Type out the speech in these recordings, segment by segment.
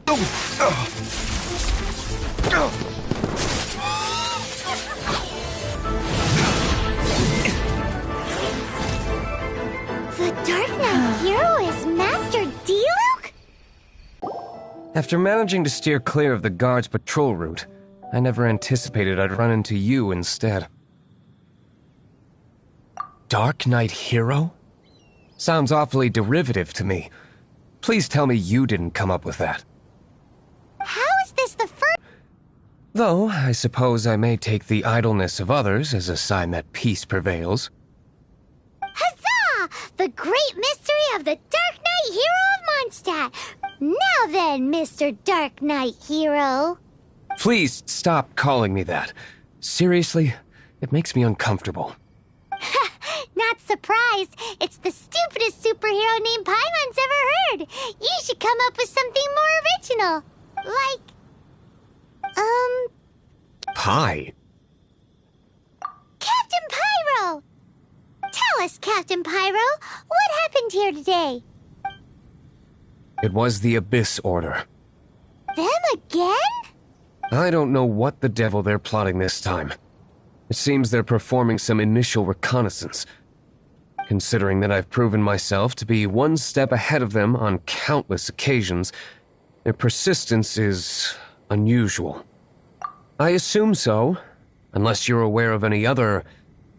The Dark Knight hero is Master Diluc? After managing to steer clear of the guard's patrol route, I never anticipated I'd run into you instead. Dark Knight hero? Sounds awfully derivative to me. Please tell me you didn't come up with that. How is this the first? Though, I suppose I may take the idleness of others as a sign that peace prevails. Huzzah! The great mystery of the Dark Knight hero of Mondstadt. Now then, Mr. Dark Knight hero. Please stop calling me that. Seriously, it makes me uncomfortable. Not surprised. It's the stupidest superhero name Paimon's ever heard. You should come up with something more original. Like... Pie? Captain Pyro! Tell us, Captain Pyro, what happened here today? It was the Abyss Order. Them again? I don't know what the devil they're plotting this time. It seems they're performing some initial reconnaissance. Considering that I've proven myself to be one step ahead of them on countless occasions, their persistence is unusual. I assume so, unless you're aware of any other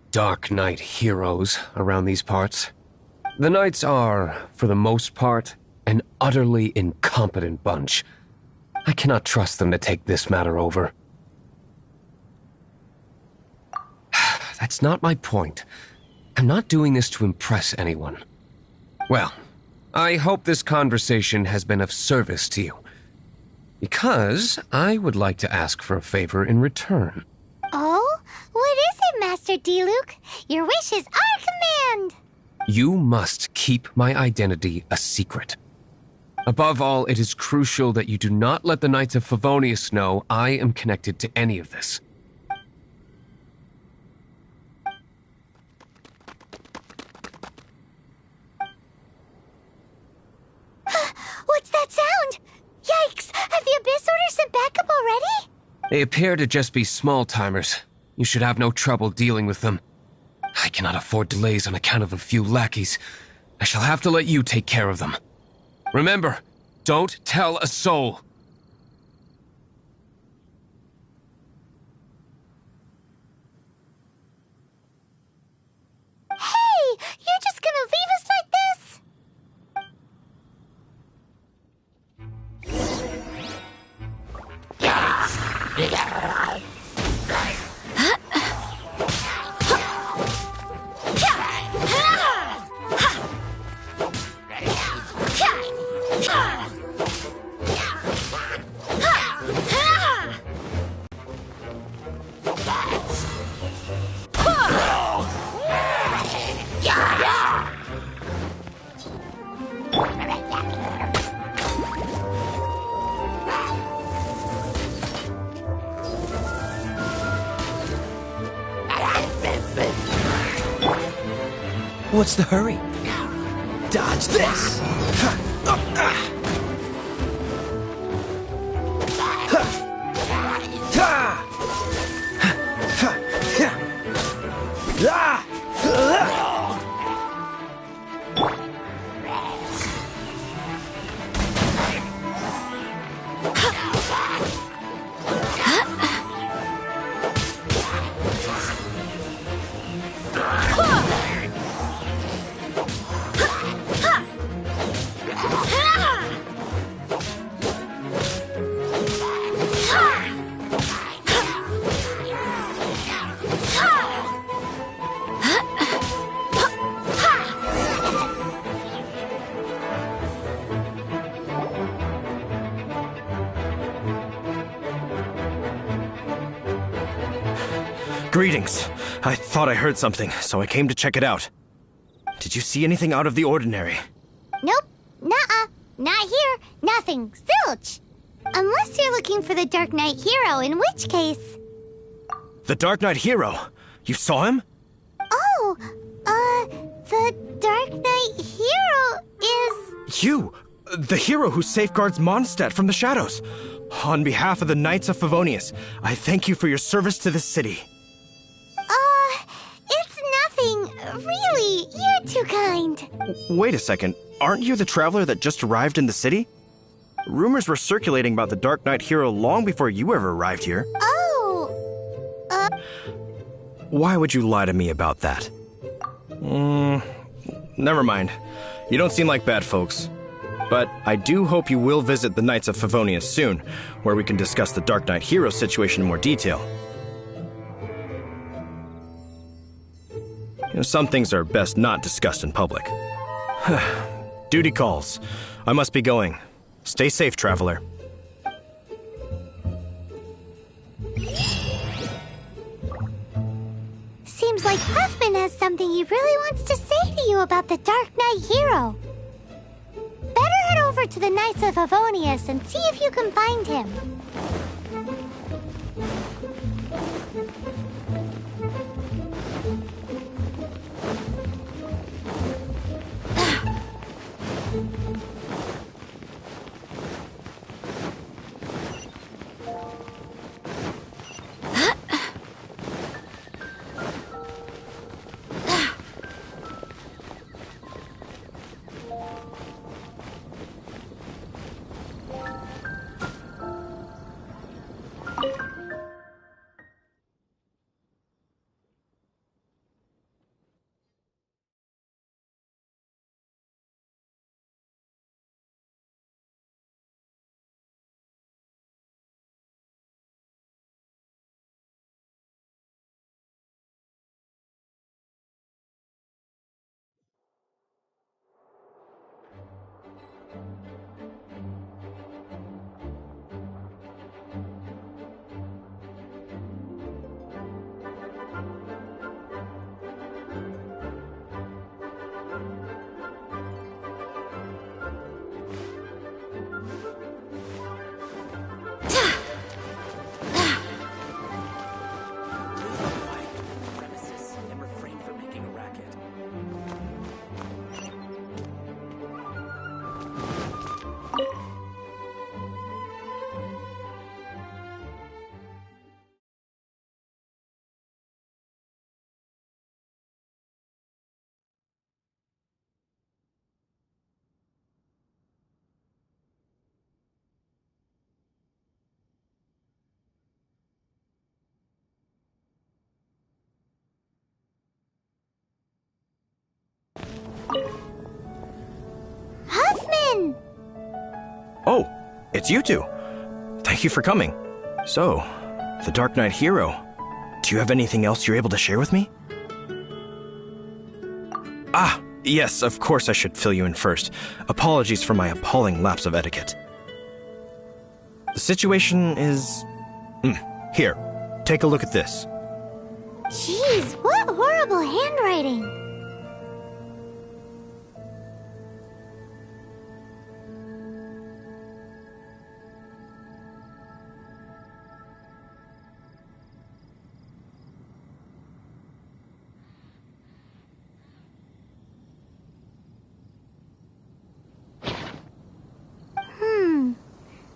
Dark Knight heroes around these parts. The Knights are, for the most part, an utterly incompetent bunch. I cannot trust them to take this matter over. That's not my point. I'm not doing this to impress anyone. Well, I hope this conversation has been of service to you. Because I would like to ask for a favor in return. Oh? What is it, Master Diluc? Your wish is our command! You must keep my identity a secret. Above all, it is crucial that you do not let the Knights of Favonius know I am connected to any of this. What's that sound? Yikes! Have the Abyss Order sent backup already? They appear to just be small-timers. You should have no trouble dealing with them. I cannot afford delays on account of a few lackeys. I shall have to let you take care of them. Remember, don't tell a soul. Hey! You're just gonna leave us like this? What's the hurry? Dodge this! Greetings. I thought I heard something, so I came to check it out. Did you see anything out of the ordinary? Nope. Nuh-uh. Not here. Nothing. Zilch. Unless you're looking for the Dark Knight hero, in which case... The Dark Knight hero? You saw him? Oh, the Dark Knight hero is... You? The hero who safeguards Mondstadt from the shadows. On behalf of the Knights of Favonius, I thank you for your service to this city. It's nothing. Really, you're too kind. Wait a second. Aren't you the traveler that just arrived in the city? Rumors were circulating about the Dark Knight hero long before you ever arrived here. Oh. Why would you lie to me about that? Never mind. You don't seem like bad folks. But I do hope you will visit the Knights of Favonius soon, where we can discuss the Dark Knight hero situation in more detail. Some things are best not discussed in public. Duty calls. I must be going. Stay safe, traveler. Seems like Huffman has something he really wants to say to you about the Dark Knight hero. Better head over to the Knights of Favonius and see if you can find him. Huffman! Oh, it's you two. Thank you for coming. So, the Dark Knight hero. Do you have anything else you're able to share with me? Ah, yes, of course I should fill you in first. Apologies for my appalling lapse of etiquette. The situation is... Here, take a look at this. Jeez, what horrible handwriting!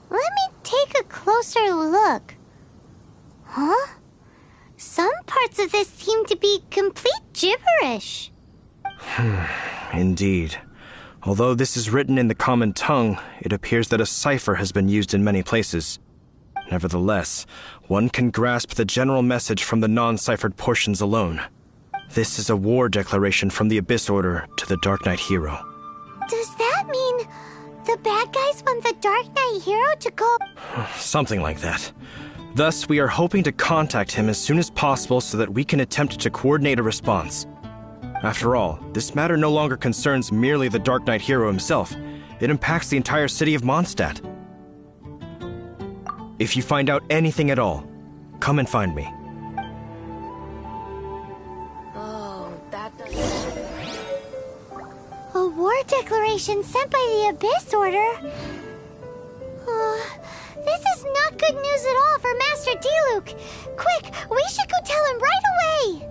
Let me take a closer look. Huh? Some parts of this seem to be complete gibberish. Indeed. Although this is written in the common tongue, it appears that a cipher has been used in many places. Nevertheless, one can grasp the general message from the non-ciphered portions alone. This is a war declaration from the Abyss Order to the Dark Knight hero. Does that mean the bad guys want the Dark Knight hero to go? Something like that. Thus, we are hoping to contact him as soon as possible so that we can attempt to coordinate a response. After all, this matter no longer concerns merely the Dark Knight hero himself. It impacts the entire city of Mondstadt. If you find out anything at all, come and find me. Oh, that doesn't... A war declaration sent by the Abyss Order? This is not good news at all for Master Diluc. Quick, we should go tell him right away!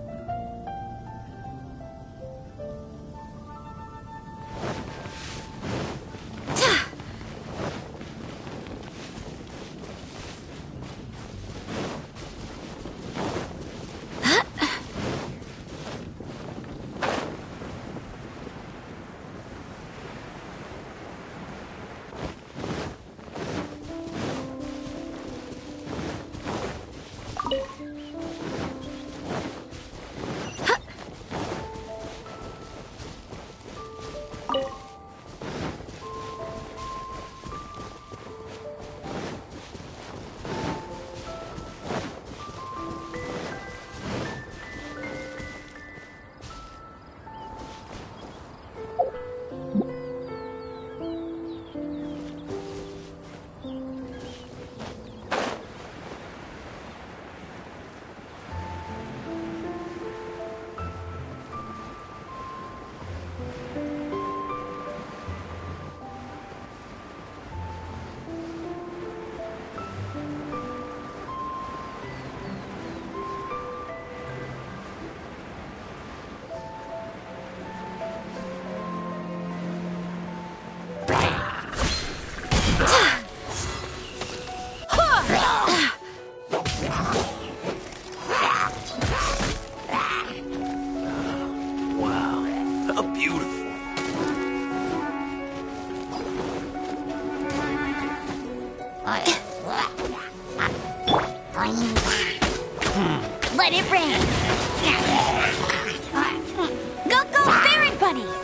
Let it rain. Go, go, Ferret Bunny!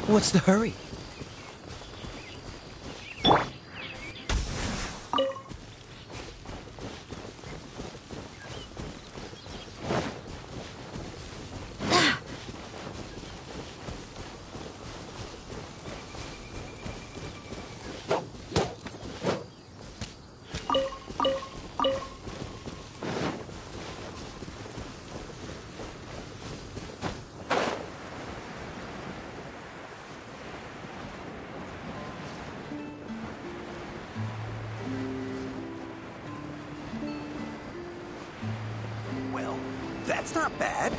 What's the hurry? That's not bad.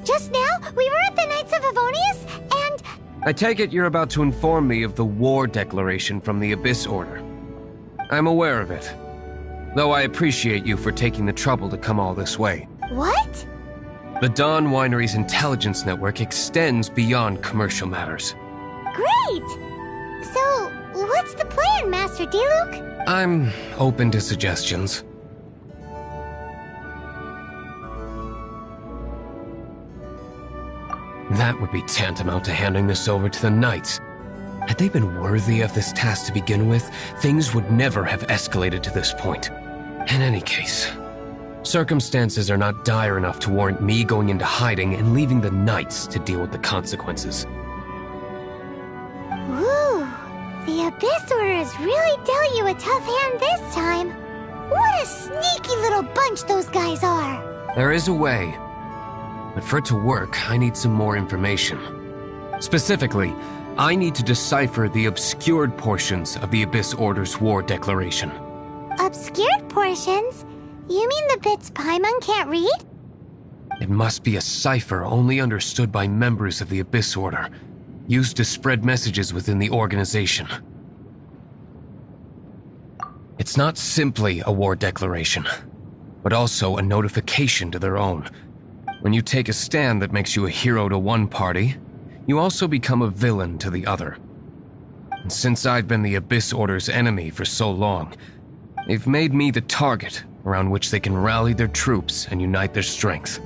Just now, we were at the Knights of Avonius, and... I take it you're about to inform me of the war declaration from the Abyss Order. I'm aware of it. though I appreciate you for taking the trouble to come all this way. What? The Dawn Winery's intelligence network extends beyond commercial matters. Great! So, what's the plan, Master Diluc? I'm open to suggestions. That would be tantamount to handing this over to the Knights. Had they been worthy of this task to begin with, things would never have escalated to this point. In any case, circumstances are not dire enough to warrant me going into hiding and leaving the Knights to deal with the consequences. Woo! The Abyss Order has really dealt you a tough hand this time. What a sneaky little bunch those guys are! There is a way. But for it to work, I need some more information. Specifically, I need to decipher the obscured portions of the Abyss Order's war declaration. Obscured portions? You mean the bits Paimon can't read? It must be a cipher only understood by members of the Abyss Order, used to spread messages within the organization. It's not simply a war declaration, but also a notification to their own. When you take a stand that makes you a hero to one party, you also become a villain to the other. And since I've been the Abyss Order's enemy for so long, they've made me the target around which they can rally their troops and unite their strength.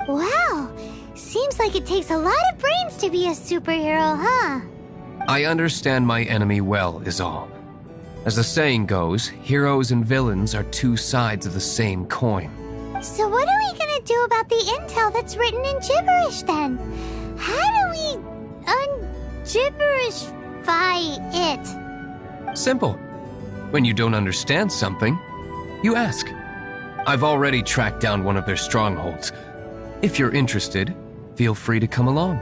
Wow! Seems like it takes a lot of brains to be a superhero, huh? I understand my enemy well, is all. As the saying goes, heroes and villains are two sides of the same coin. So what are we gonna do about the intel that's written in gibberish then? How do we un-gibberishify it? Simple. When you don't understand something, you ask. I've already tracked down one of their strongholds. If you're interested, feel free to come along.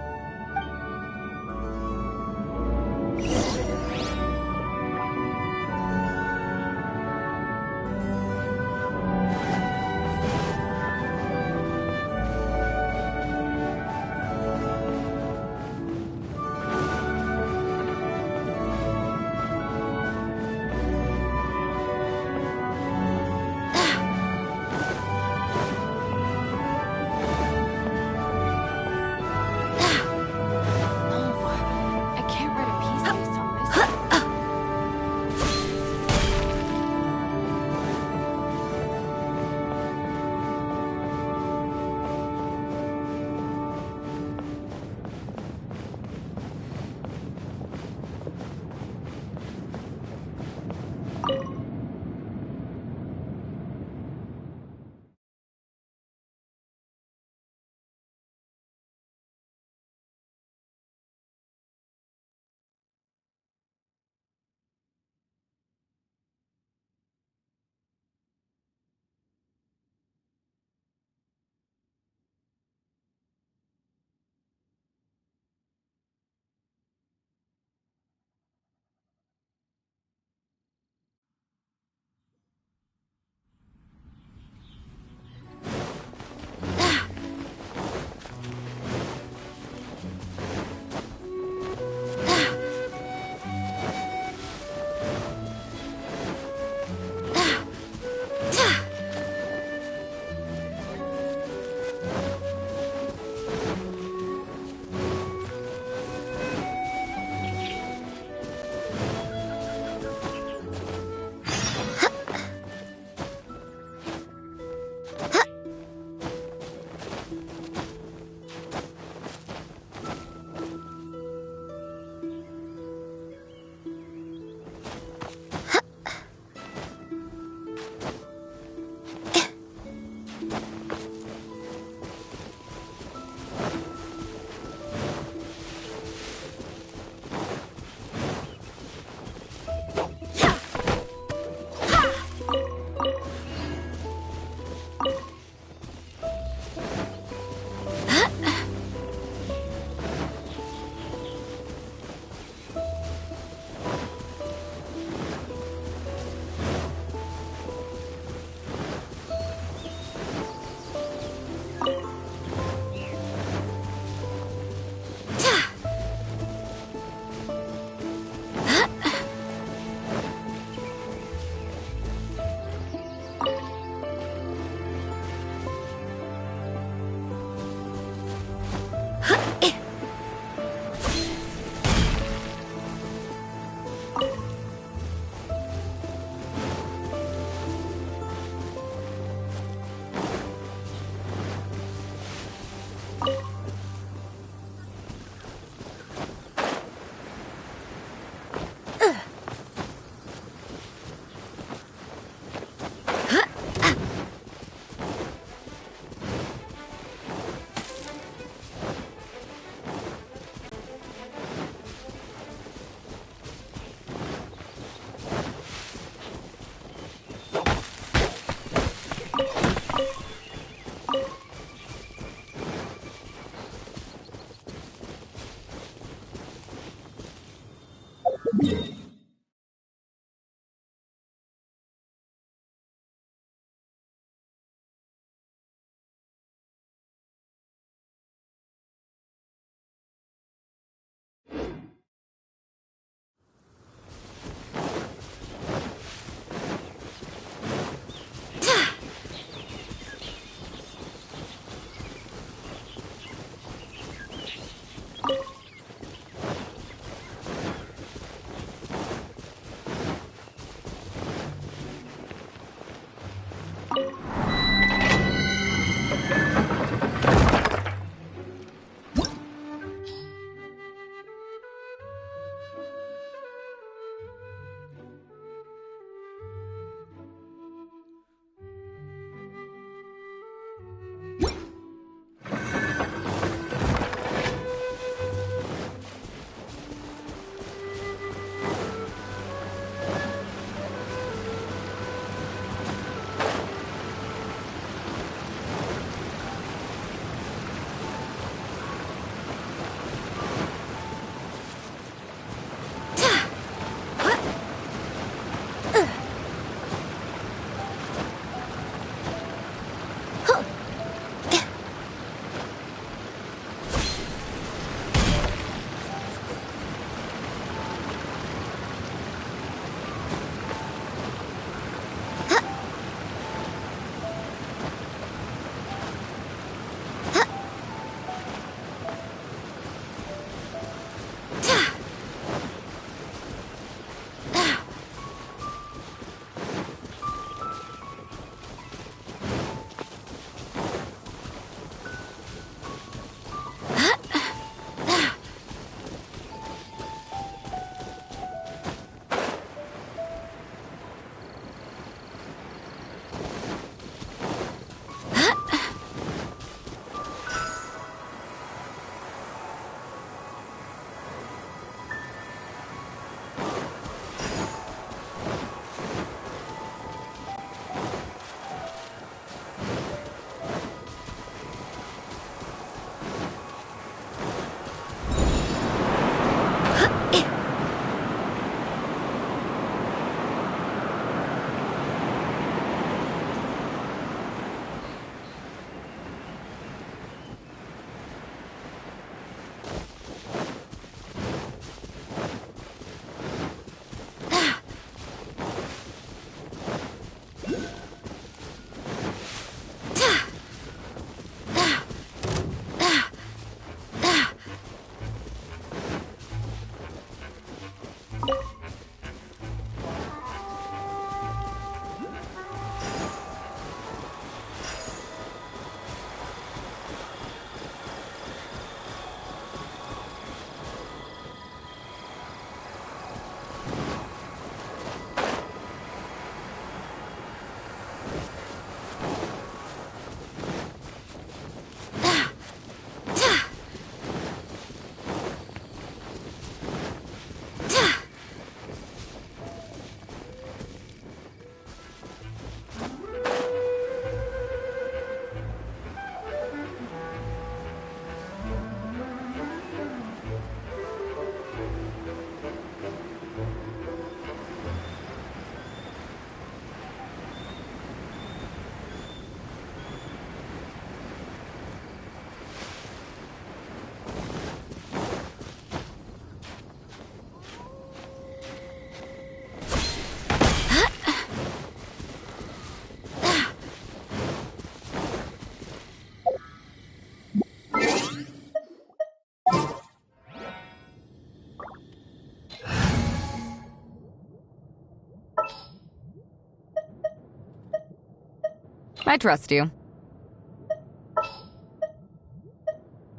I trust you.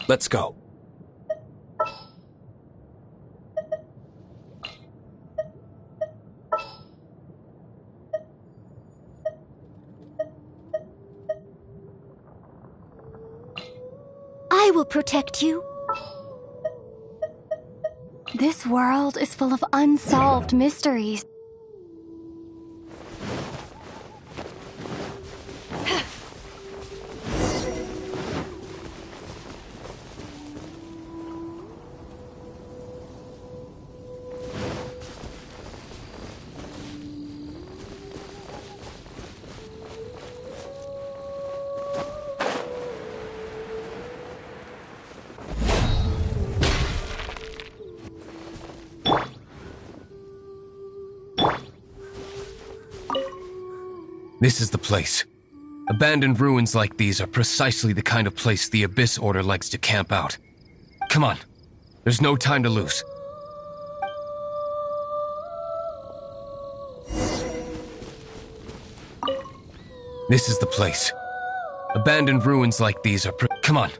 Let's go. I will protect you. This world is full of unsolved mysteries. This is the place. Abandoned ruins like these are precisely the kind of place the Abyss Order likes to camp out. Come on. There's no time to lose. This is the place. Abandoned ruins like these are come on.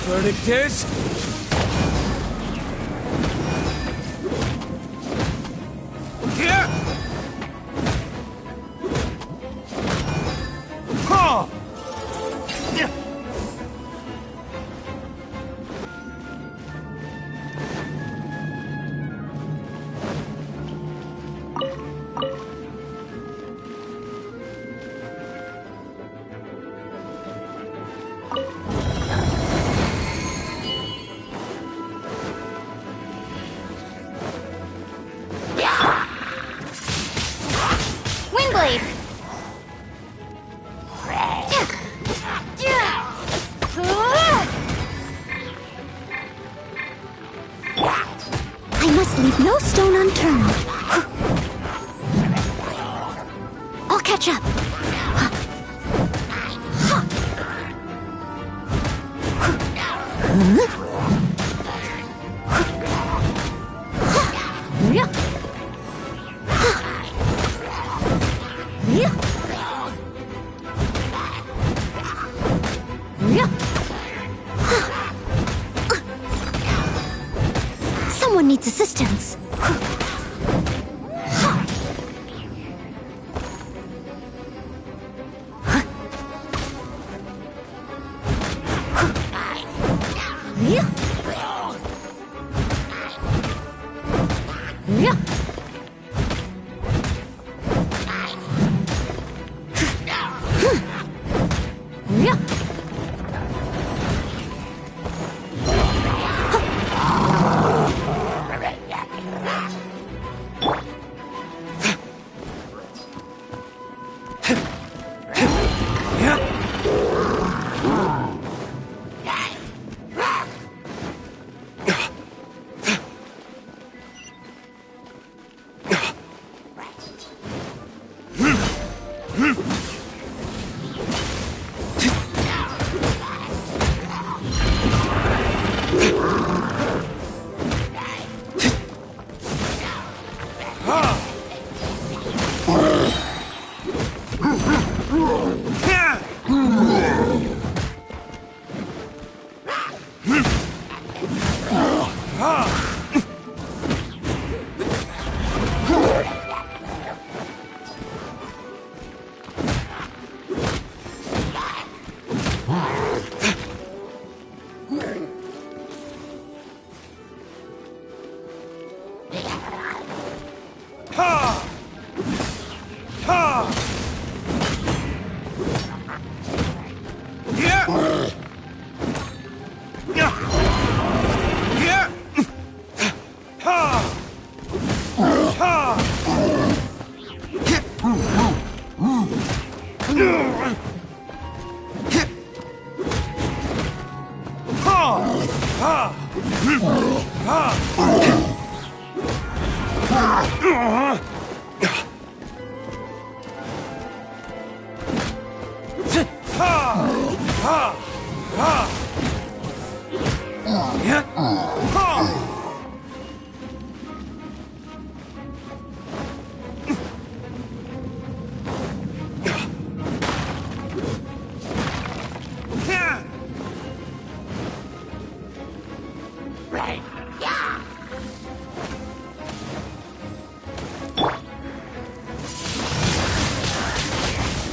Verdict is... Here! Ha! I must leave no stone unturned. I'll catch up. Someone needs assistance.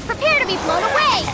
Prepare to be blown away!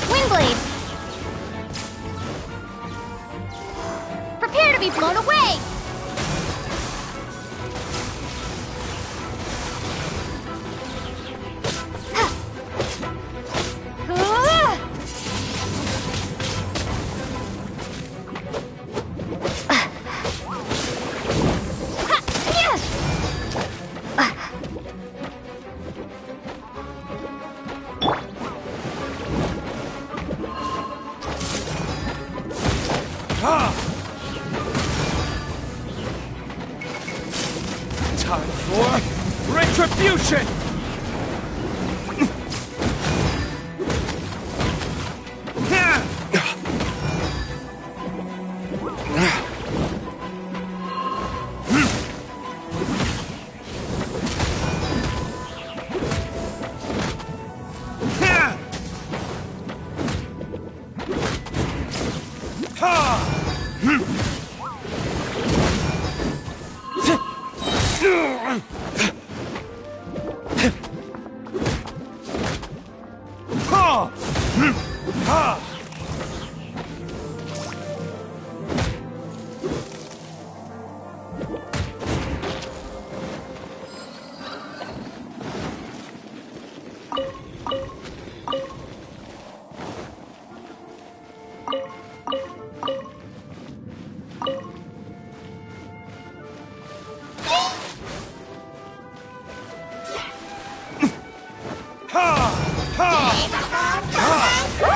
Windblade! Prepare to be blown away! Time for retribution!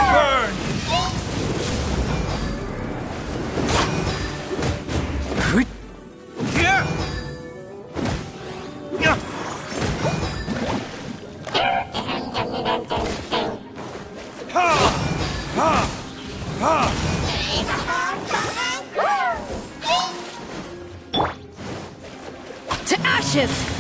Burn! To ashes!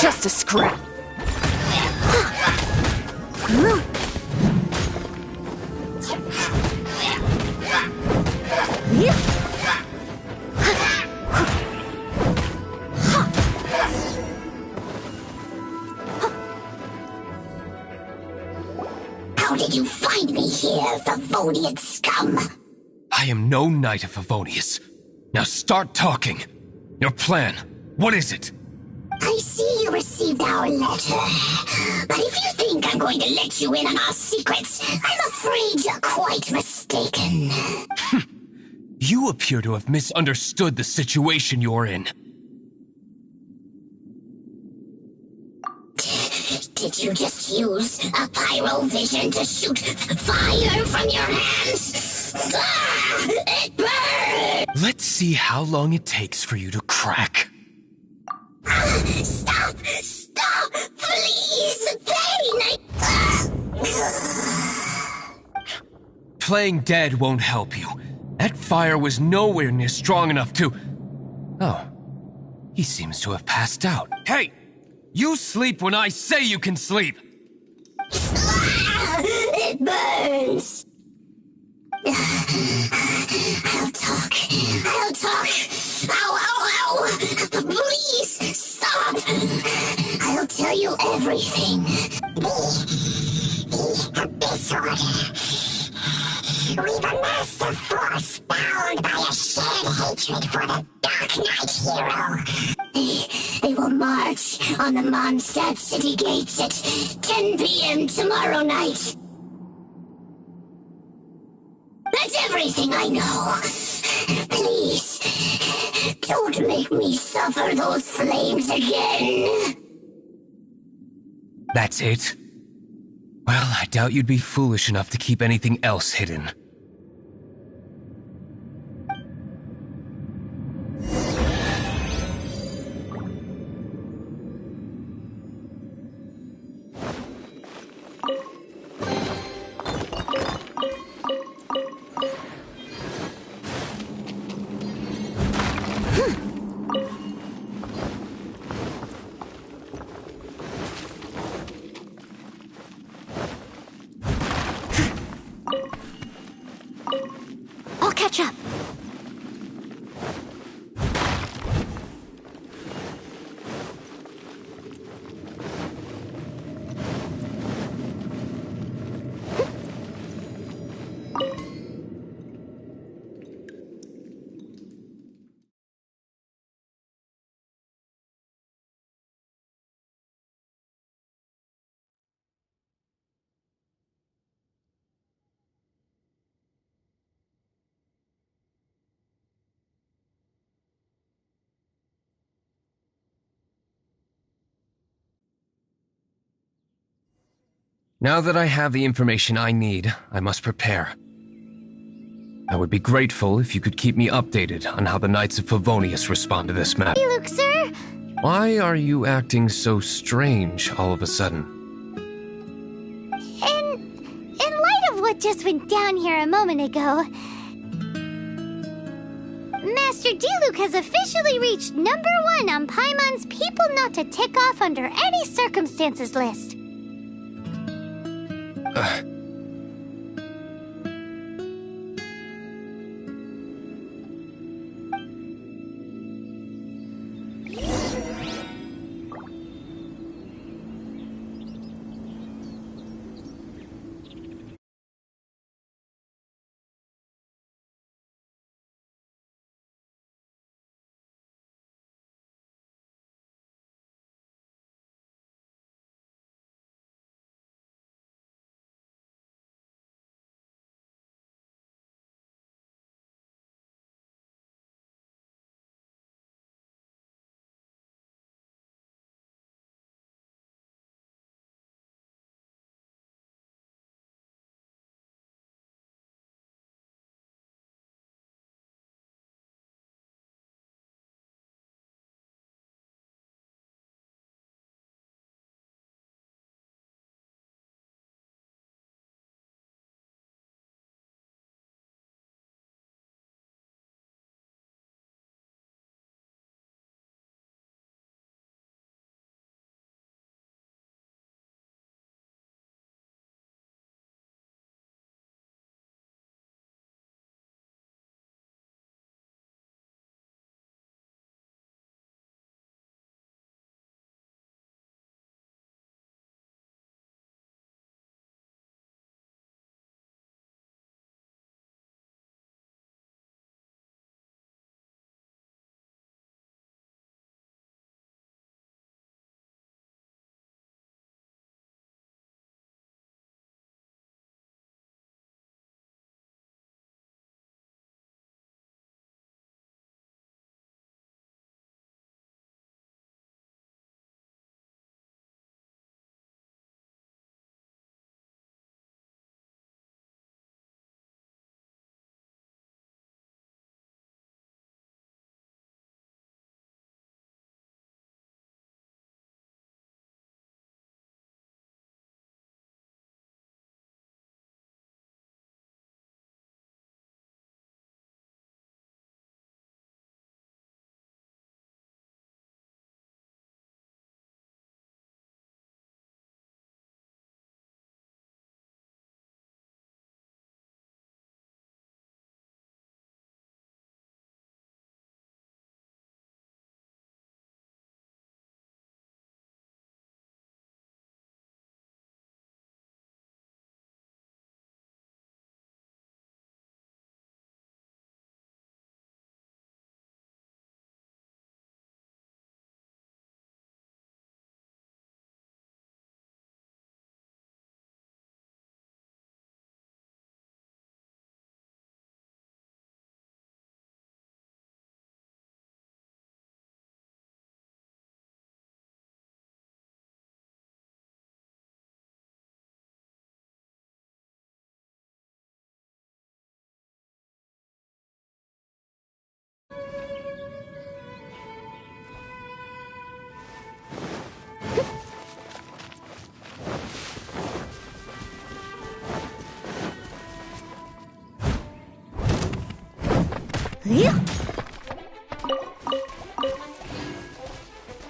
Just a scrap. How did you find me here, Favonian scum. I am no knight of Favonius. Now start talking. Your plan, what is it? I see you received our letter. But if you think I'm going to let you in on our secrets, I'm afraid you're quite mistaken. You appear to have misunderstood the situation you're in. Did you just use a pyrovision to shoot fire from your hands? Ah, it burns! Let's see how long it takes for you to crack. Stop! Stop! Please! Pain! Playing dead won't help you. That fire was nowhere near strong enough to... Oh. He seems to have passed out. Hey! You sleep when I say you can sleep! It burns! I'll talk. I'll talk. Ow, ow, ow! Please, stop! I'll tell you everything. The Abyss Order. We've amassed a force bound by a shared hatred for the Dark Knight hero. They will march on the Mondstadt city gates at 10 p.m. tomorrow night. That's everything I know. Please, don't make me suffer those flames again. That's it? Well, I doubt you'd be foolish enough to keep anything else hidden. I'll catch up. Now that I have the information I need, I must prepare. I would be grateful if you could keep me updated on how the Knights of Favonius respond to this matter. Hey, Luke, sir. Why are you acting so strange all of a sudden? In light of what just went down here a moment ago, Master D-Luke has officially reached #1 on Paimon's people not to tick off under any circumstances list.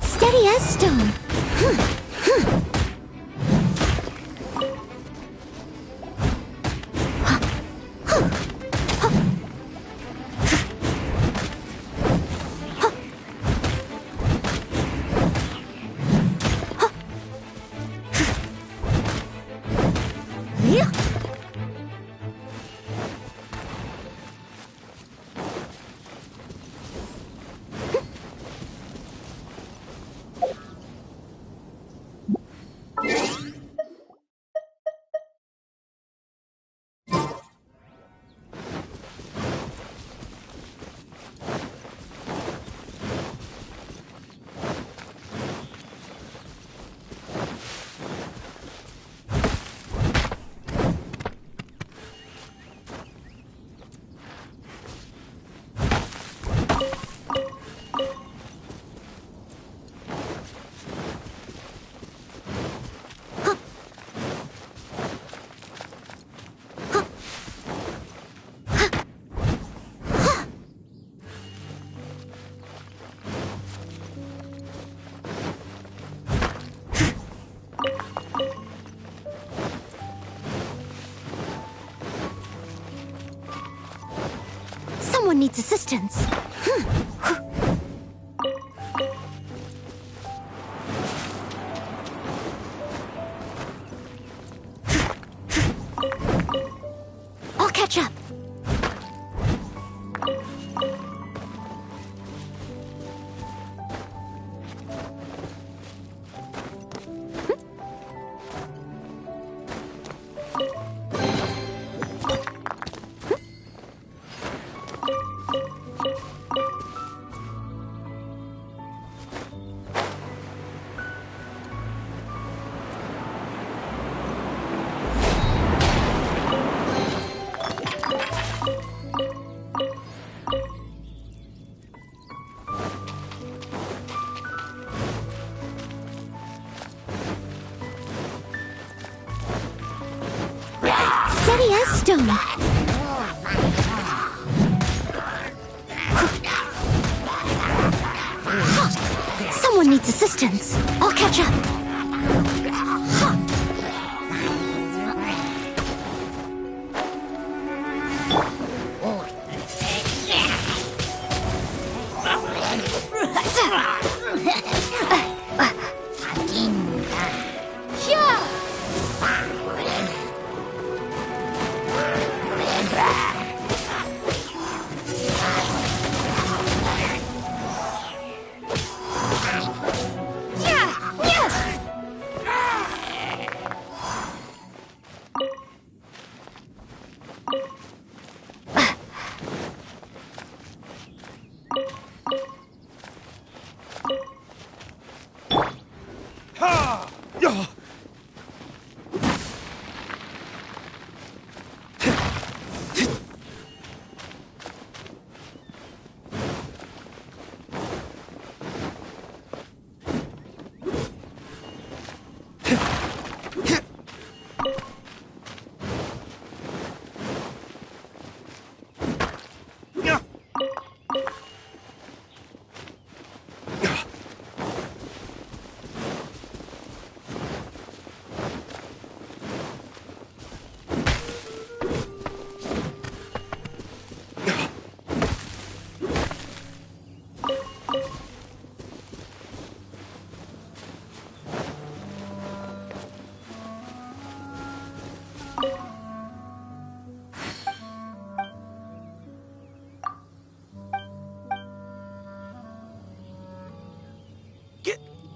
Steady as stone. Someone needs assistance. I'll catch up. Steady as stone. Someone needs assistance. I'll catch up.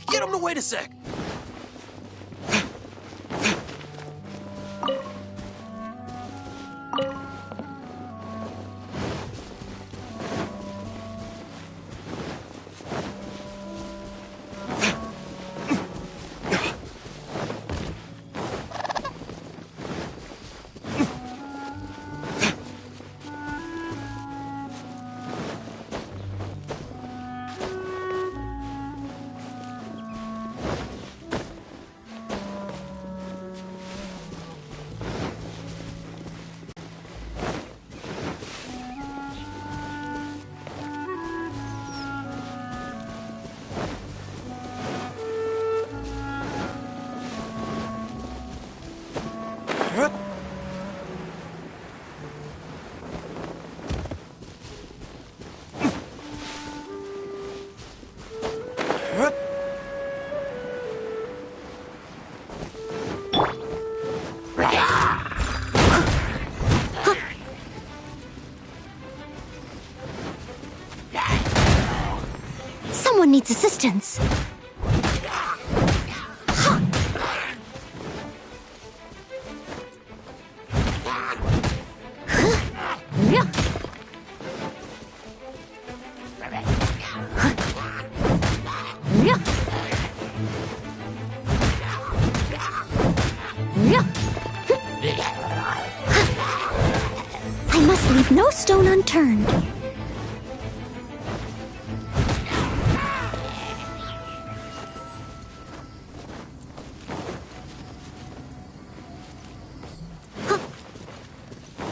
Get him to wait a sec! Someone needs assistance. I must leave no stone unturned.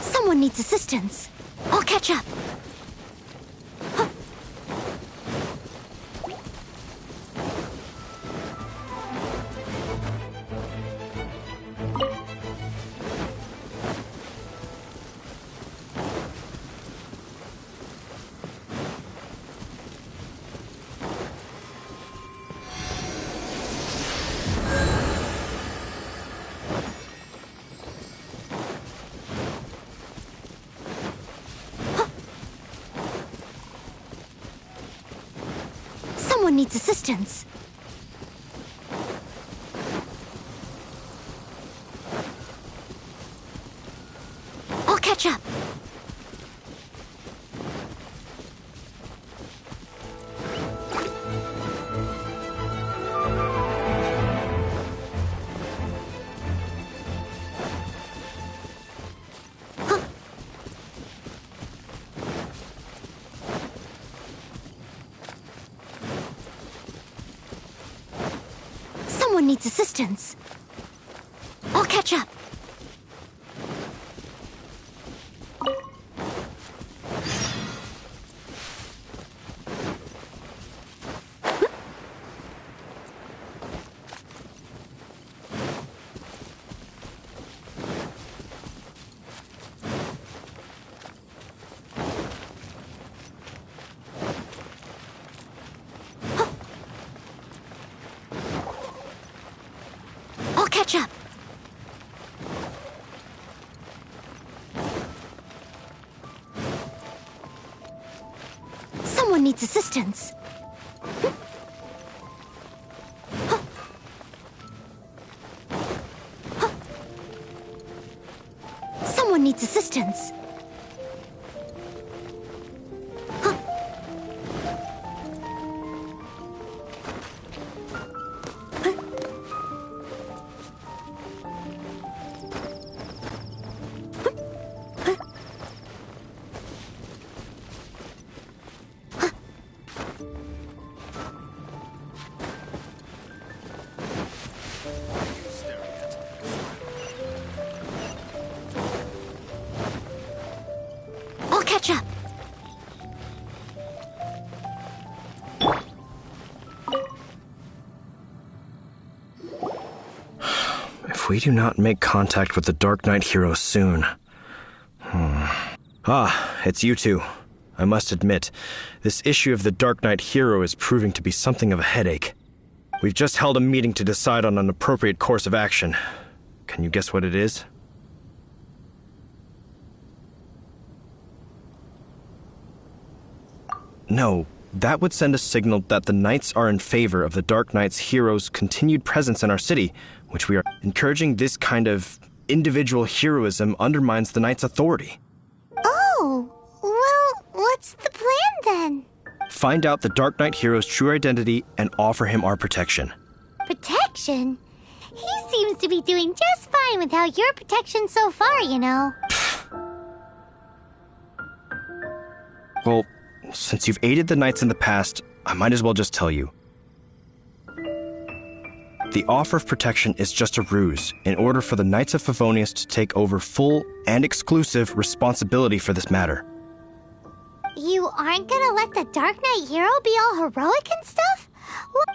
Someone needs assistance. I'll catch up. Someone needs assistance. I'll catch up. Someone needs assistance. I'll catch up. I'll catch up. Someone needs assistance. Someone needs assistance. I'll catch up. If we do not make contact with the Dark Knight hero soon... Ah, it's you two. I must admit, this issue of the Dark Knight hero is proving to be something of a headache. We've just held a meeting to decide on an appropriate course of action. Can you guess what it is? No, that would send a signal that the Knights are in favor of the Dark Knight's hero's continued presence in our city, which we are encouraging. This kind of individual heroism undermines the Knights' authority. Oh, well, what's the plan then? Find out the Dark Knight hero's true identity and offer him our protection. Protection? He seems to be doing just fine without your protection so far, you know. Well, since you've aided the Knights in the past, I might as well just tell you. The offer of protection is just a ruse in order for the Knights of Favonius to take over full and exclusive responsibility for this matter. You aren't gonna let the Dark Knight hero be all heroic and stuff?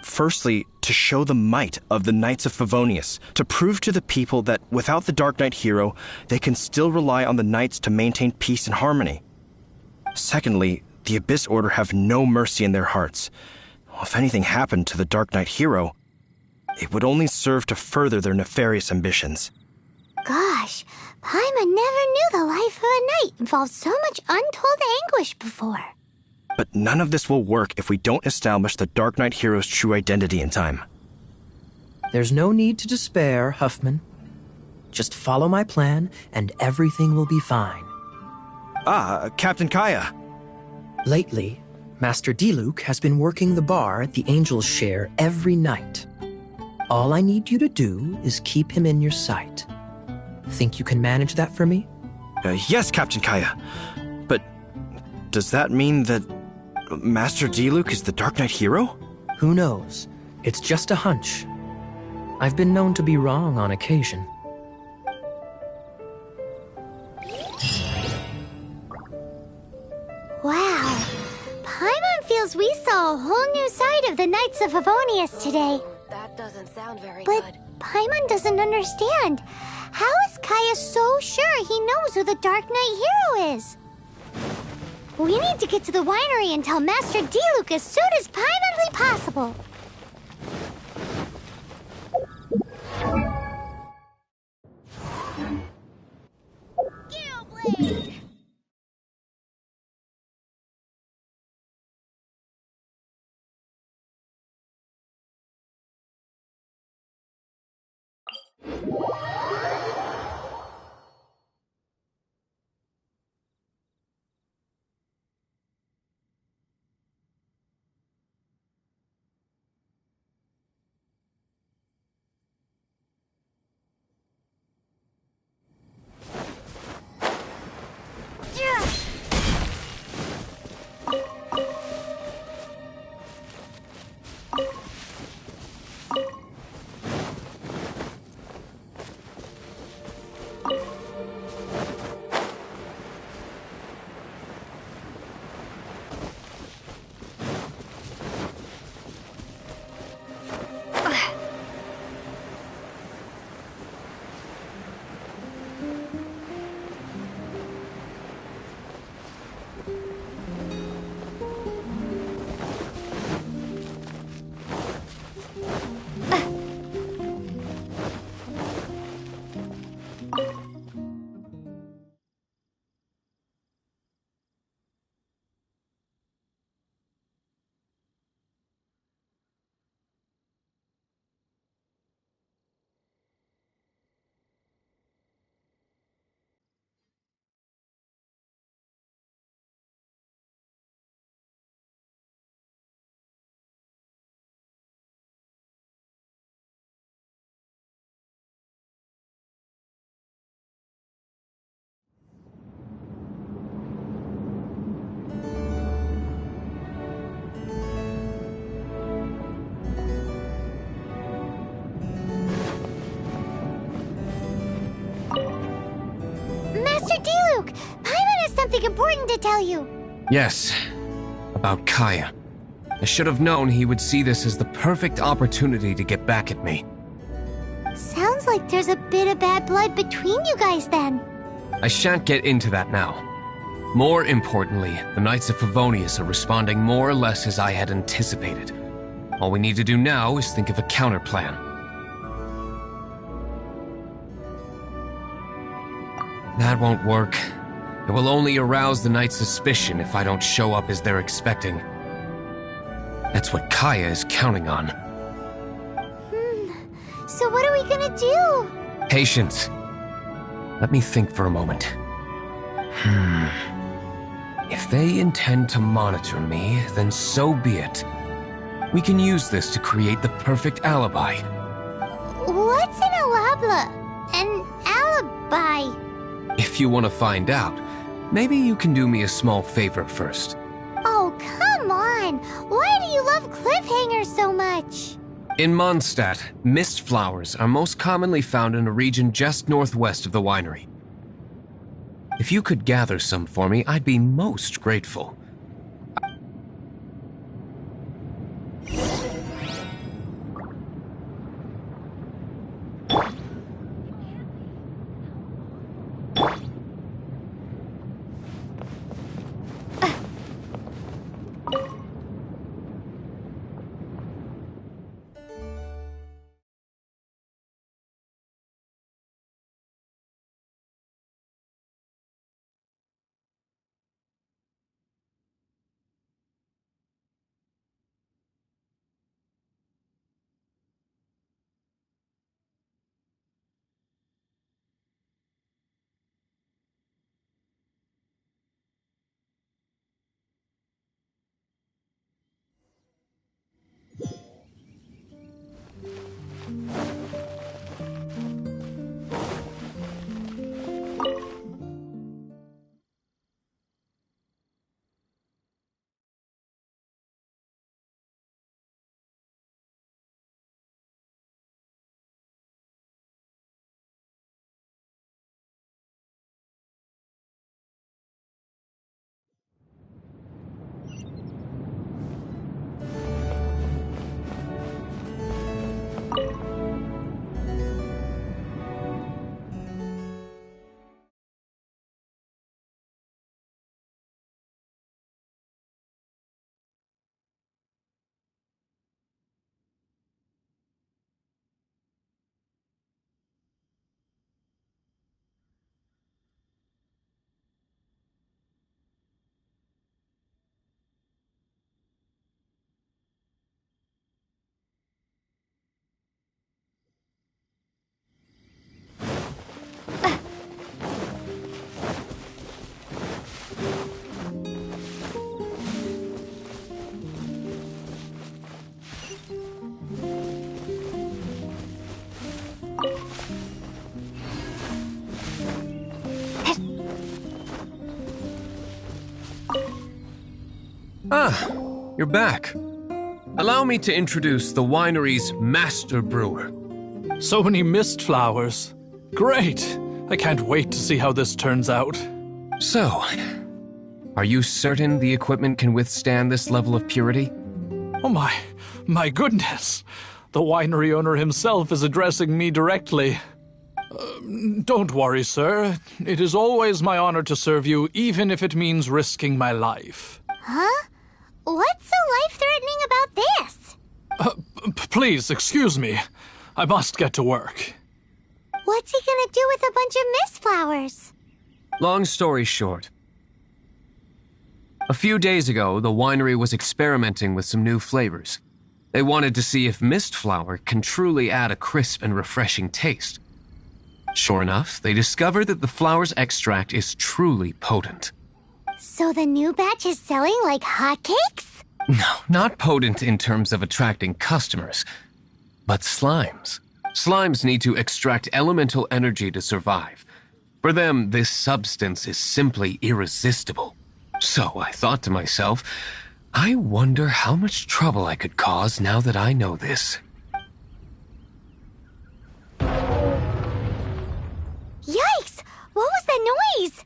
Firstly, to show the might of the Knights of Favonius, to prove to the people that without the Dark Knight hero, they can still rely on the Knights to maintain peace and harmony. Secondly, the Abyss Order have no mercy in their hearts. If anything happened to the Dark Knight hero, it would only serve to further their nefarious ambitions. Gosh, Paimon never knew the life of a knight involved so much untold anguish before. But none of this will work if we don't establish the Dark Knight hero's true identity in time. There's no need to despair, Huffman. Just follow my plan, and everything will be fine. Ah, Captain Kaya. Lately, Master Diluc has been working the bar at the Angel's Share every night. All I need you to do is keep him in your sight. Think you can manage that for me? Yes, Captain Kaya. But does that mean that Master Diluc is the Dark Knight hero? Who knows? It's just a hunch. I've been known to be wrong on occasion. Wow. Paimon feels we saw a whole new side of the Knights of Favonius today. That doesn't sound very But good. Paimon doesn't understand. How is Kaya so sure he knows who the Dark Knight hero is? We need to get to the winery and tell Master Diluc as soon as Paimonly possible. Galeblade! Master Diluc! Paimon has something important to tell you. Yes, about Kaya. I should have known he would see this as the perfect opportunity to get back at me. Sounds like there's a bit of bad blood between you guys then. I shan't get into that now. More importantly, the Knights of Favonius are responding more or less as I had anticipated. All we need to do now is think of a counterplan. That won't work. It will only arouse the Knights' suspicion if I don't show up as they're expecting. That's what Kaya is counting on. So what are we gonna do? Patience. Let me think for a moment. If they intend to monitor me, then so be it. We can use this to create the perfect alibi. What's an alabla? An alibi? If you want to find out, maybe you can do me a small favor first. Oh, come on! Why do you love cliffhangers so much? In Mondstadt, mist flowers are most commonly found in a region just northwest of the winery. If you could gather some for me, I'd be most grateful. Ah, you're back. Allow me to introduce the winery's master brewer. So many mist flowers. Great! I can't wait to see how this turns out. So, are you certain the equipment can withstand this level of purity? Oh my goodness. The winery owner himself is addressing me directly. Don't worry, sir. It is always my honor to serve you, even if it means risking my life. Huh? What's so life-threatening about this? Please, excuse me. I must get to work. What's he gonna do with a bunch of mist flowers? Long story short. A few days ago, the winery was experimenting with some new flavors. They wanted to see if mist flower can truly add a crisp and refreshing taste. Sure enough, they discovered that the flower's extract is truly potent. So the new batch is selling like hotcakes? No, not potent in terms of attracting customers, but slimes. Slimes need to extract elemental energy to survive. For them, this substance is simply irresistible. So I thought to myself, I wonder how much trouble I could cause now that I know this. Yikes! What was that noise?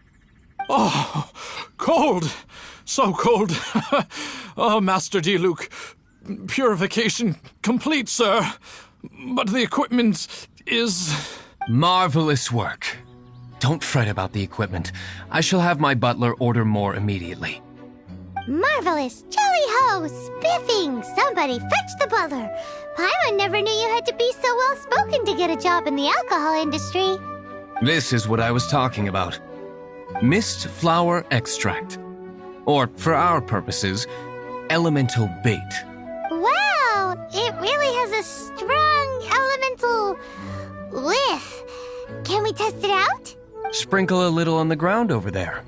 Oh, cold! So cold! Oh, Master Diluc, purification complete, sir. But the equipment is... Marvelous work. Don't fret about the equipment. I shall have my butler order more immediately. Marvelous! Jolly-ho! Spiffing! Somebody fetch the butler! Paimon never knew you had to be so well-spoken to get a job in the alcohol industry. This is what I was talking about. Mist flower extract. Or, for our purposes, elemental bait. Wow! It really has a strong elemental whiff. Can we test it out? Sprinkle a little on the ground over there.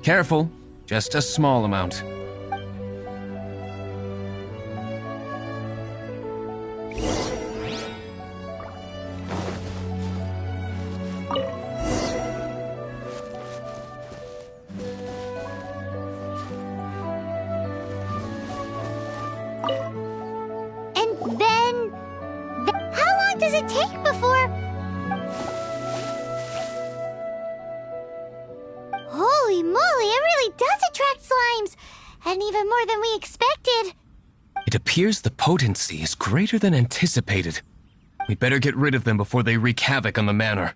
Careful, just a small amount. And then... how long does it take before... Holy moly, it really does attract slimes! And even more than we expected. It appears the potency is greater than anticipated. We better get rid of them before they wreak havoc on the manor.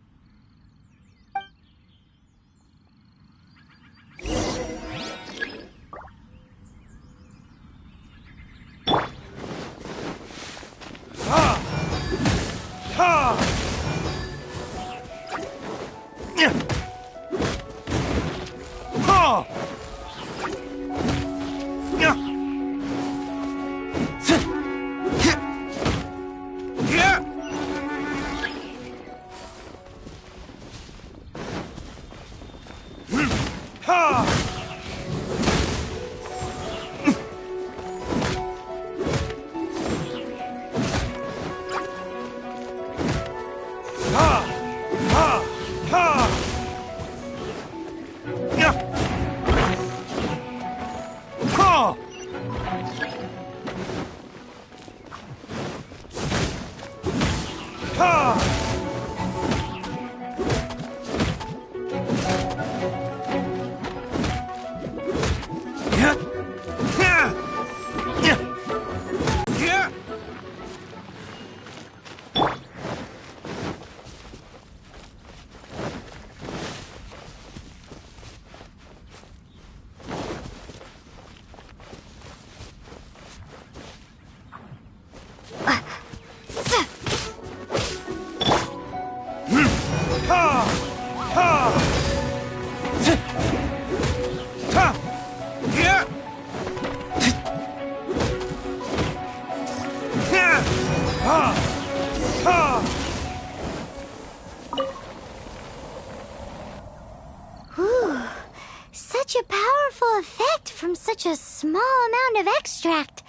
Such a powerful effect from such a small amount of extract.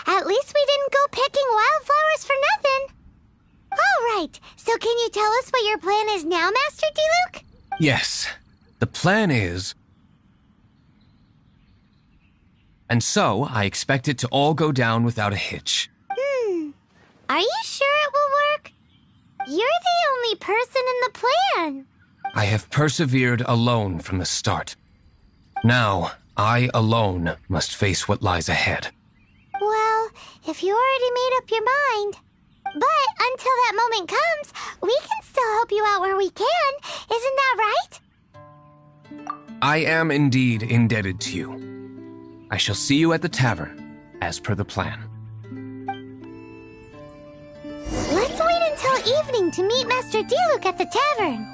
At least we didn't go picking wildflowers for nothing. All right, so can you tell us what your plan is now, Master Diluc? Yes, the plan is... And so, I expect it to all go down without a hitch. Are you sure it will work? You're the only person in the plan. I have persevered alone from the start. Now, I alone must face what lies ahead. Well, if you already made up your mind. But until that moment comes, we can still help you out where we can. Isn't that right? I am indeed indebted to you. I shall see you at the tavern, as per the plan. Let's wait until evening to meet Master Diluc at the tavern.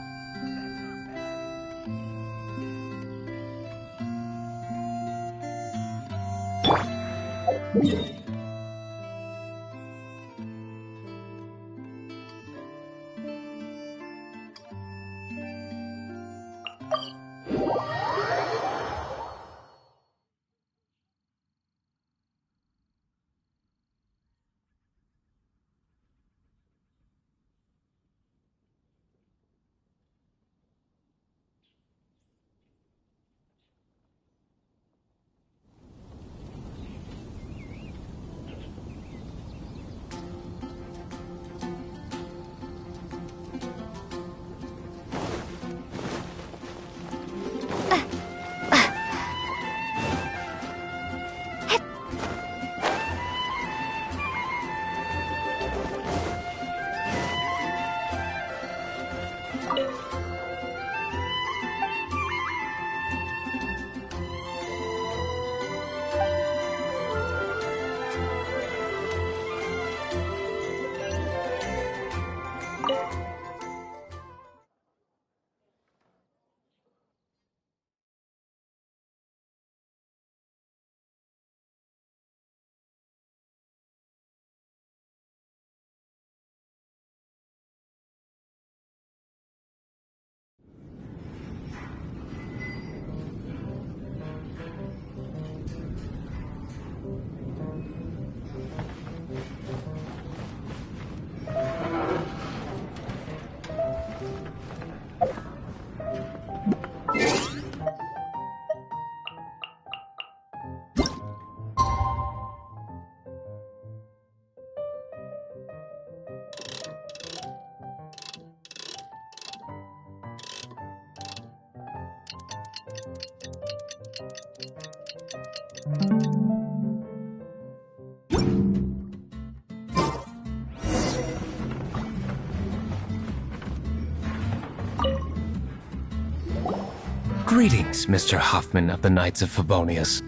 Greetings, Mr. Huffman of the Knights of Favonius.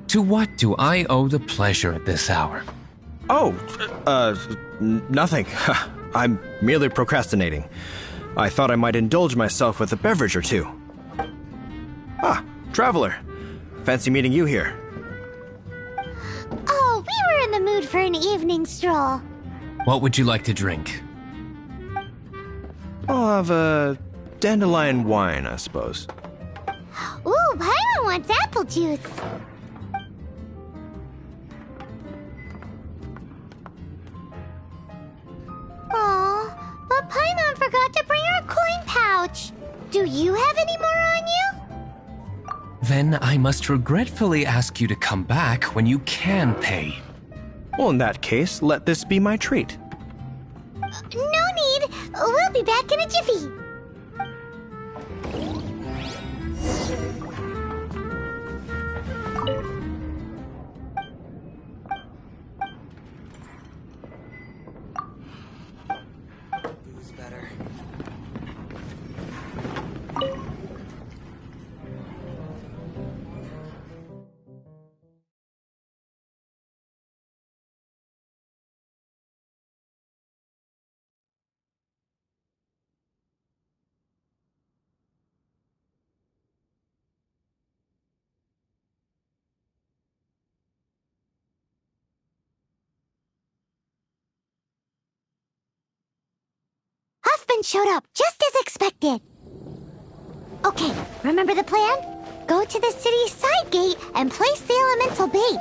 To what do I owe the pleasure at this hour? Oh, nothing. I'm merely procrastinating. I thought I might indulge myself with a beverage or two. Ah, traveler. Fancy meeting you here. Oh, we were in the mood for an evening stroll. What would you like to drink? I'll have a dandelion wine, I suppose. Ooh, Paimon wants apple juice. Aw, but Paimon forgot to bring her coin pouch. Do you have any more on you? Then I must regretfully ask you to come back when you can pay. Well, in that case, let this be my treat. No need. We'll be back in a jiffy. Who's better? Huffman showed up, just as expected. Okay, remember the plan? Go to the city's side gate and place the elemental bait.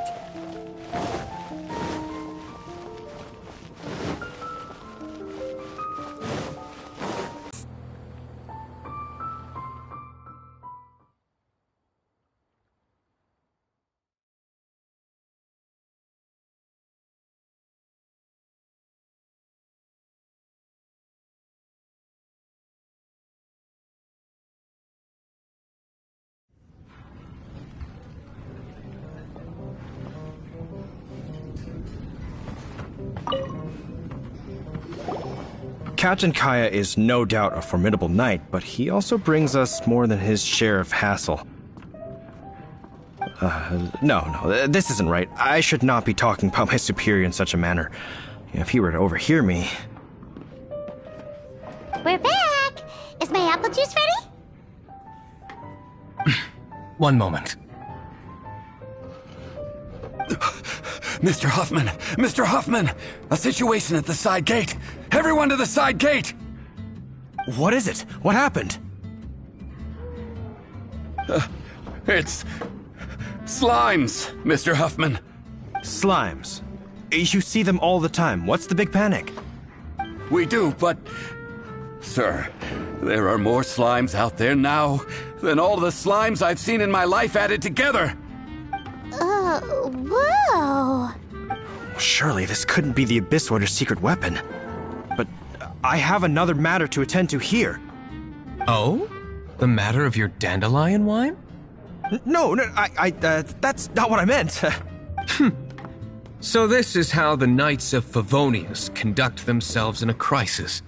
Captain Kaya is no doubt a formidable knight, but he also brings us more than his share of hassle. No, this isn't right. I should not be talking about my superior in such a manner. If he were to overhear me... We're back! Is my apple juice ready? One moment. Mr. Huffman! Mr. Huffman! A situation at the side gate! Everyone to the side gate! What is it? What happened? It's... slimes, Mr. Huffman. Slimes. You see them all the time. What's the big panic? We do, but... Sir, there are more slimes out there now than all the slimes I've seen in my life added together! Whoa! Surely this couldn't be the Abyss Order's secret weapon. But I have another matter to attend to here. Oh? The matter of your dandelion wine? No, that's not what I meant. So this is how the Knights of Favonius conduct themselves in a crisis.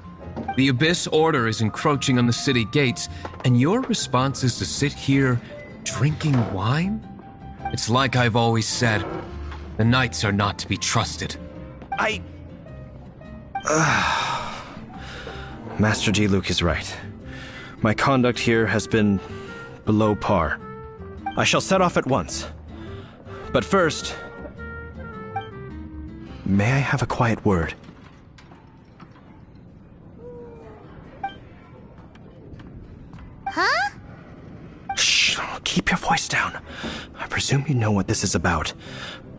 The Abyss Order is encroaching on the city gates, and your response is to sit here drinking wine? It's like I've always said, the Knights are not to be trusted. Master Diluc is right. My conduct here has been below par. I shall set off at once. But first, may I have a quiet word? Huh? Shh, keep your voice down. I presume you know what this is about.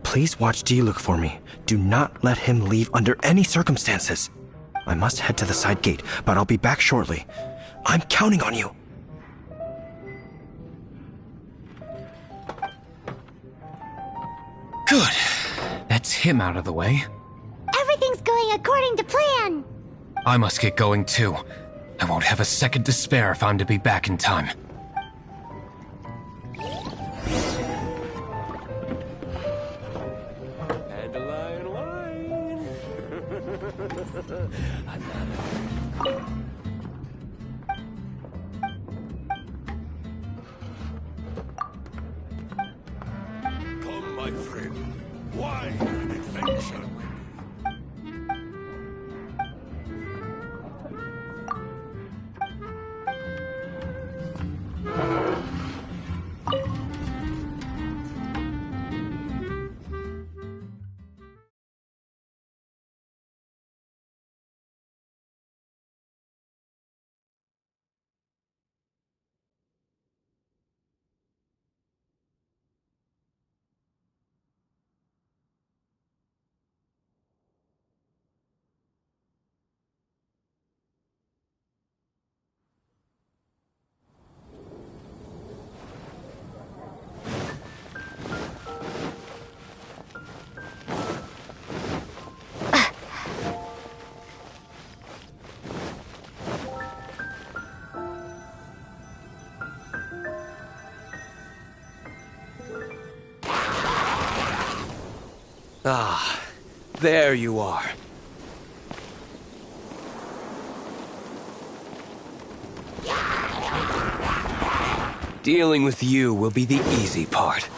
Please watch Diluc for me. Do not let him leave under any circumstances. I must head to the side gate, but I'll be back shortly. I'm counting on you. Good. That's him out of the way. Everything's going according to plan. I must get going too. I won't have a second to spare if I'm to be back in time. Dandelion wine. Come, my friend. Wine and adventure. Ah, there you are. Dealing with you will be the easy part.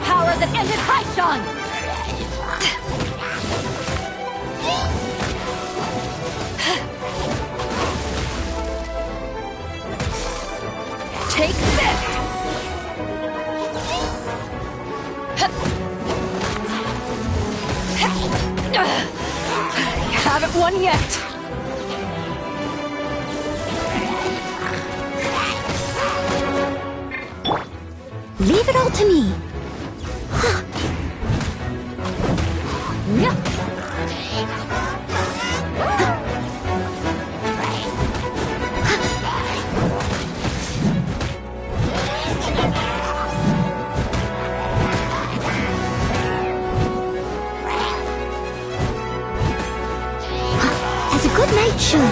Power that ended Python! Take this! You haven't won yet! Leave it all to me. Has a good night show.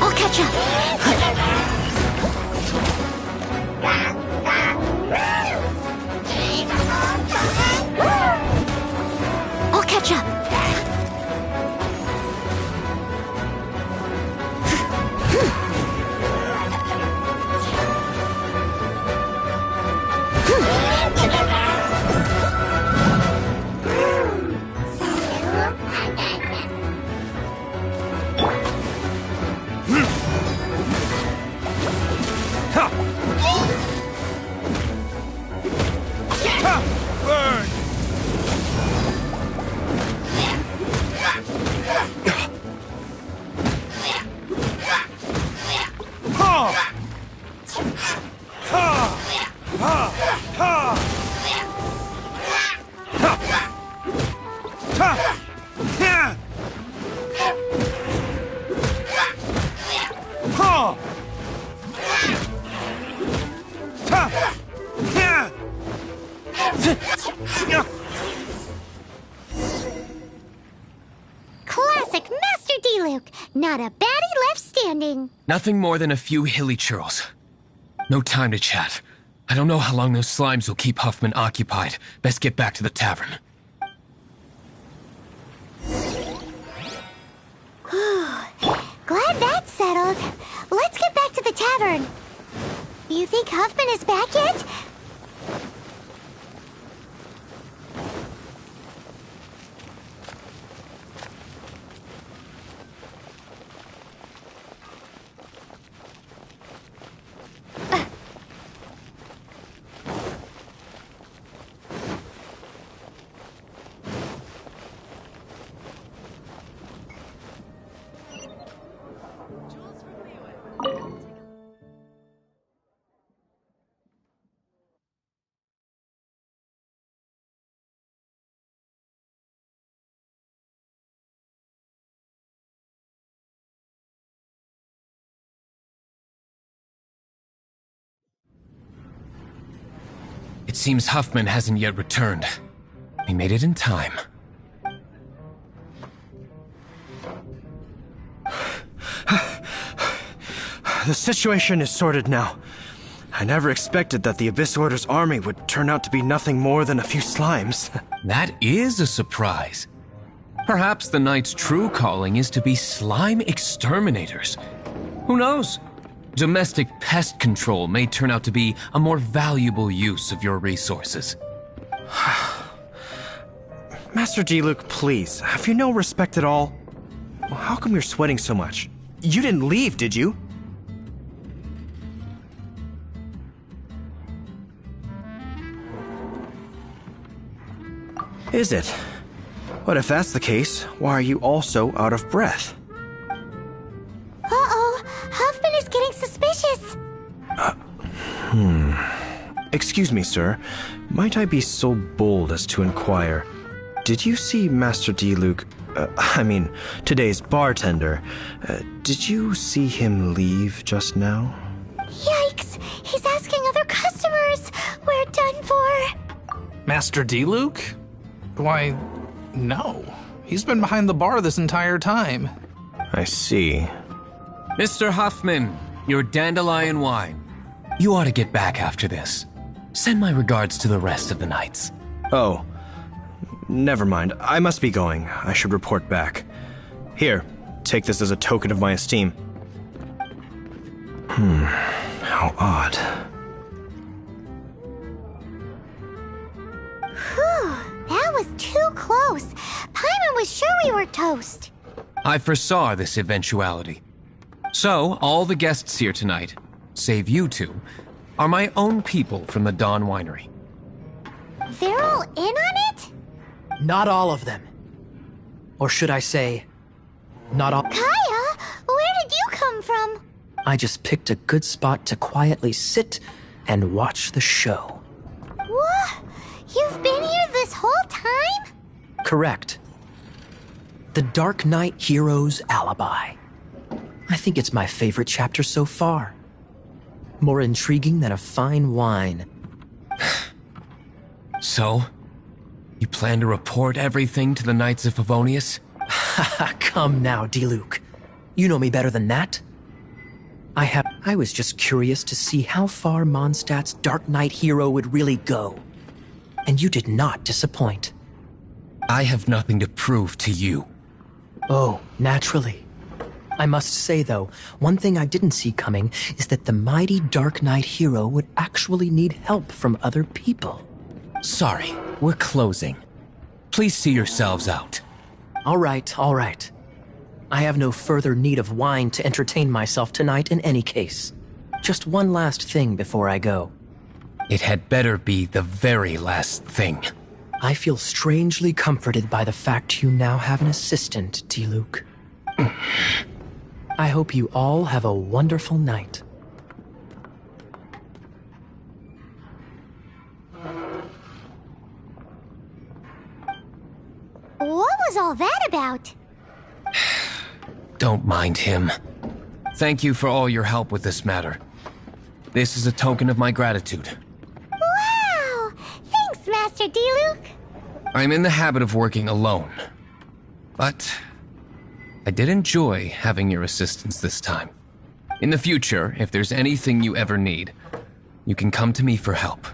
I'll catch up. I'll catch up. Classic Master D-Luke. Not a baddie left standing. Nothing more than a few hilly churls. No time to chat. I don't know how long those slimes will keep Huffman occupied. Best get back to the tavern. Glad that's settled. Let's get back to the tavern. You think Huffman is back yet? It seems Huffman hasn't yet returned. We made it in time. The situation is sorted now. I never expected that the Abyss Order's army would turn out to be nothing more than a few slimes. That is a surprise. Perhaps the Knight's true calling is to be slime exterminators. Who knows? Domestic pest control may turn out to be a more valuable use of your resources. Master Diluc, please, have you no respect at all? How come you're sweating so much? You didn't leave, did you? Is it? But if that's the case, why are you also out of breath? Uh-oh, Huffman is getting suspicious. Excuse me, sir. Might I be so bold as to inquire, did you see Master Diluc, today's bartender, did you see him leave just now? Yikes, he's asking other customers. We're done for. Master Diluc? Why, no. He's been behind the bar this entire time. I see. Mr. Huffman, your dandelion wine. You ought to get back after this. Send my regards to the rest of the knights. Oh, never mind. I must be going. I should report back. Here, take this as a token of my esteem. How odd. Whew, that was too close. Paimon was sure we were toast. I foresaw this eventuality. So, all the guests here tonight, save you two, are my own people from the Dawn Winery. They're all in on it? Not all of them. Or should I say, not all. Kaya, where did you come from? I just picked a good spot to quietly sit and watch the show. What? You've been here this whole time? Correct. The Dark Knight Hero's Alibi. I think it's my favorite chapter so far. More intriguing than a fine wine. So, you plan to report everything to the Knights of Favonius? Come now, Diluc. You know me better than that. I was just curious to see how far Mondstadt's Dark Knight hero would really go. And you did not disappoint. I have nothing to prove to you. Oh, naturally. I must say, though, one thing I didn't see coming is that the mighty Dark Knight hero would actually need help from other people. Sorry, we're closing. Please see yourselves out. All right, all right. I have no further need of wine to entertain myself tonight in any case. Just one last thing before I go. It had better be the very last thing. I feel strangely comforted by the fact you now have an assistant, Diluc. I hope you all have a wonderful night. What was all that about? Don't mind him. Thank you for all your help with this matter. This is a token of my gratitude. Wow! Thanks, Master Diluc. I'm in the habit of working alone. But I did enjoy having your assistance this time. In the future, if there's anything you ever need, you can come to me for help.